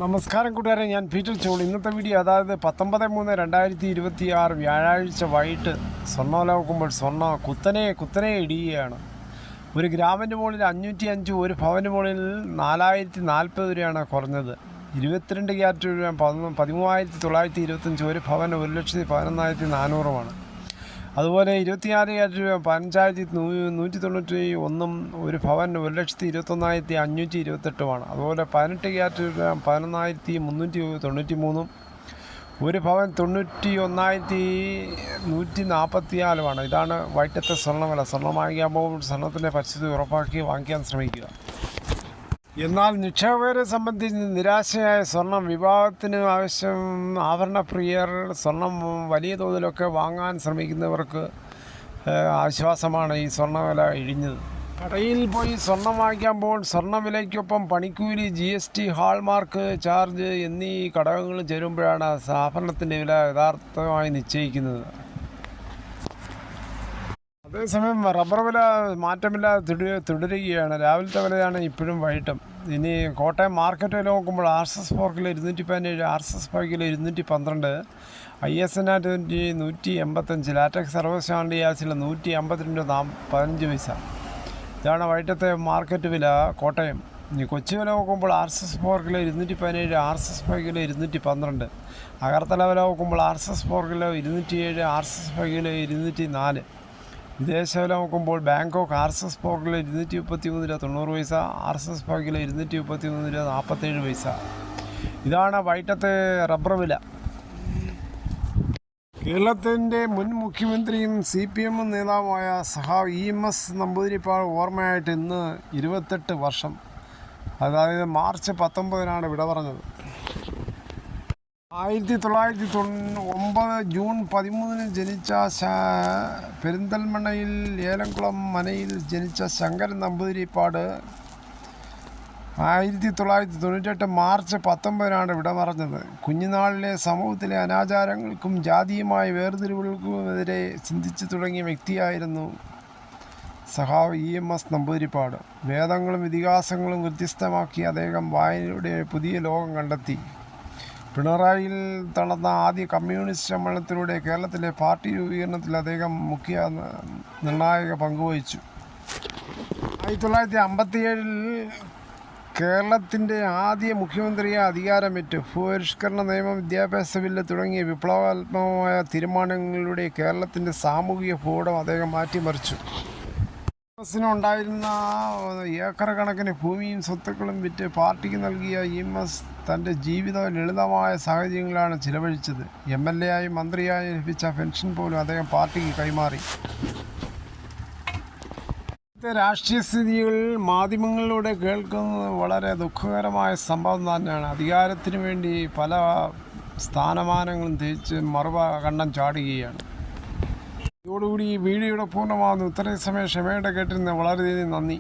നമസ്കാരം കൂട്ടുകാരെ, ഞാൻ പീറ്റർ ചോൾ. ഇന്നത്തെ വീഡിയോ അതായത് 19/3/2026 വ്യാഴാഴ്ച വൈകിട്ട് സ്വർണ്ണവില നോക്കുമ്പോൾ സ്വർണ്ണ കുത്തനെ ഇടിയുകയാണ്. ഒരു ഗ്രാമിൻ്റെ മുകളിൽ 505, ഒരു ഭവൻ്റെ മുകളിൽ 4040 രൂപയാണ് കുറഞ്ഞത്. 22 ക്യാരറ്റ് രൂപ 13,925, ഒരു ഭവൻ 1,11,400 അതുപോലെ 26 ക്യാരറ്റ് രൂപ 15,191, ഒരു ഭവൻ 1,21,528. അതുപോലെ 18 ക്യാരറ്റ് രൂപ 11,393, ഒരു ഭവൻ 91,144. ഇതാണ് വൈകിട്ടത്തെ സ്വർണ്ണവില. സ്വർണ്ണം വാങ്ങിക്കാൻ പോകുമ്പോൾ സ്വർണ്ണത്തിൻ്റെ പരിസ്ഥിതി ഉറപ്പാക്കി വാങ്ങിക്കാൻ ശ്രമിക്കുക. എന്നാൽ നിക്ഷേപകരെ സംബന്ധിച്ച് നിരാശയായ സ്വർണം. വിവാഹത്തിന് ആവശ്യം ആഭരണപ്രിയർ സ്വർണം വലിയ തോതിലൊക്കെ വാങ്ങാൻ ശ്രമിക്കുന്നവർക്ക് ആശ്വാസമാണ് ഈ സ്വർണ്ണവില ഇടിഞ്ഞത്. കടയിൽ പോയി സ്വർണം വാങ്ങിക്കുമ്പോൾ സ്വർണ്ണവിലയ്ക്കൊപ്പം പണിക്കൂലി, GST, ഹാൾമാർക്ക് ചാർജ് എന്നീ ഘടകങ്ങൾ ചേരുമ്പോഴാണ് ആഭരണത്തിൻ്റെ വില യഥാർത്ഥമായി നിശ്ചയിക്കുന്നത്. അതേസമയം റബ്ബർ വില മാറ്റമില്ലാതെ തുടരുകയാണ്. രാവിലത്തെ വിലയാണ് ഇപ്പോഴും വൈകിട്ടും. ഇനി കോട്ടയം മാർക്കറ്റ് വില നോക്കുമ്പോൾ RSS 4 kilo 217, RSS 5 kilo 212, ISNAT 185, latex 60 ഗ്യാസിൽ 152.15. ഇതാണ് വൈകിട്ടത്തെ മാർക്കറ്റ് വില കോട്ടയം. ഇനി കൊച്ചി വില നോക്കുമ്പോൾ RSS 4 kilo 217, RSS 5 kilo 212, Agartala വില നോക്കുമ്പോൾ RSS 4 കിലോ 207, RSS 5 കിലോ 204. വിദേശ വില നോക്കുമ്പോൾ Bangkok RSS 4 kilo 233.90, RSS 5 kilo 233.47. ഇതാണ് വൈകിട്ടത്തെ റബ്ബർ വില. കേരളത്തിൻ്റെ മുൻ മുഖ്യമന്ത്രിയും CPM നേതാവുമായ സഖാവ് EMS നമ്പൂതിരിപ്പാട് ഓർമ്മയായിട്ട് ഇന്ന് 28 വർഷം. അതായത് മാർച്ച് 19 വിട പറഞ്ഞത്. 1909 ജൂൺ 13 ജനിച്ച പെരിന്തൽമണ്ണയിൽ ഏലംകുളം മനയിൽ ജനിച്ച ശങ്കരൻ നമ്പൂതിരിപ്പാട് 1998 മാർച്ച് 19 വിട പറഞ്ഞത്. കുഞ്ഞുനാളിലെ സമൂഹത്തിലെ അനാചാരങ്ങൾക്കും ജാതീയമായ വേർതിരിവുകൾക്കുമെതിരെ ചിന്തിച്ചു തുടങ്ങിയ വ്യക്തിയായിരുന്നു സഖാവ് EMS നമ്പൂതിരിപ്പാട്. വേദങ്ങളും ഇതിഹാസങ്ങളും വ്യത്യസ്തമാക്കി അദ്ദേഹം വായനയുടെ പുതിയ ലോകം കണ്ടെത്തി. പിണറായിയിൽ നടന്ന ആദ്യ കമ്മ്യൂണിസ്റ്റ് സമ്മേളനത്തിലൂടെ കേരളത്തിലെ പാർട്ടി രൂപീകരണത്തിൽ അദ്ദേഹം മുഖ്യ നിർണായക പങ്കുവഹിച്ചു. 1957 കേരളത്തിൻ്റെ ആദ്യ മുഖ്യമന്ത്രിയെ അധികാരമേറ്റു. ഭൂപരിഷ്കരണ നിയമം, വിദ്യാഭ്യാസ ബില്ല് തുടങ്ങിയ വിപ്ലവാത്മകമായ തീരുമാനങ്ങളിലൂടെ കേരളത്തിൻ്റെ സാമൂഹിക ഭൂപടം അദ്ദേഹം മാറ്റിമറിച്ചു. ഉണ്ടായിരുന്ന ഏക്കർ കണക്കിന് ഭൂമിയും സ്വത്തുക്കളും വിറ്റ് പാർട്ടിക്ക് നൽകിയ EMS തൻ്റെ ജീവിതം ലളിതമായ സാഹചര്യങ്ങളാണ് ചിലവഴിച്ചത്. MLA ആയും മന്ത്രിയായും ലഭിച്ച പെൻഷൻ പോലും അദ്ദേഹം പാർട്ടിക്ക് കൈമാറി. ഇന്നത്തെ രാഷ്ട്രീയ സ്ഥിതികൾ മാധ്യമങ്ങളിലൂടെ കേൾക്കുന്നത് വളരെ ദുഃഖകരമായ സംഭവം തന്നെയാണ്. അധികാരത്തിന് വേണ്ടി പല സ്ഥാനമാനങ്ങളും ത്യജിച്ച് മറുകണ്ഠം ചാടുകയാണ്. ഇതോടുകൂടി ഈ വീഡിയോയുടെ പൂർണ്ണമാകുന്നു. ഇത്രയും സമയം ക്ഷമയോടെ കേട്ടിരുന്ന വളരെയധികം നന്ദി.